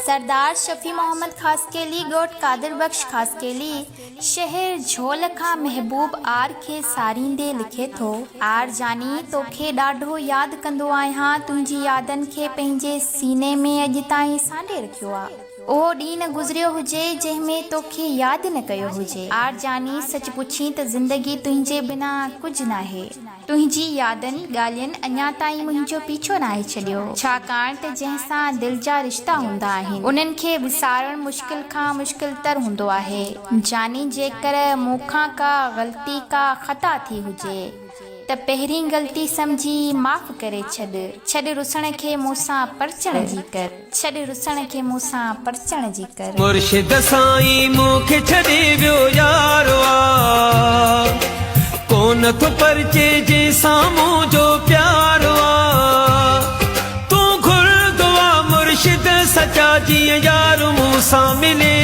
सरदार शफी मोहम्मद खासकेली गोट कादिर बख्श खासकेली शहर झोल खां महबूब आर खे सारींदे लिखे थो। आर जानी तोखे ॾाढो यादि कंदो आहियां, तुंहिंजी यादनि खे पंहिंजे सीने में अॼु ताईं सांढे रखियो आहे। उहो ॾींहुं न गुज़रियो हुजे जंहिंमें तोखे यादि न कयो हुजे। आर जानी सच पुछी त ज़िंदगी तुंहिंजे बिना कुझु न आहे। तुंहिंजी यादनि ॻाल्हियुनि अञा ताईं मुंहिंजो पीछो न आहे छॾियो, छाकाणि त जंहिंसां दिलि जा रिश्ता हूंदा आहिनि उन्हनि खे विसारणु मुश्किल खां मुश्किल तर हूंदो आहे। जानी जेकर मूंखां का ग़लती का ख़ता थी हुजे त पहिरीं ग़लती सम्झी माफ़ करे छॾ रुसण खे मूंसां परचण जी कर, छॾ रुसण खे मूंसां परचण जी कर। मुर्शिद साईं मूंखे छॾे वियो यारो कोन थो परचे जे साम्हूं जो प्यारो तूं घुर दुआ मुर्शिद सचा जीअं यार मूंसां मिले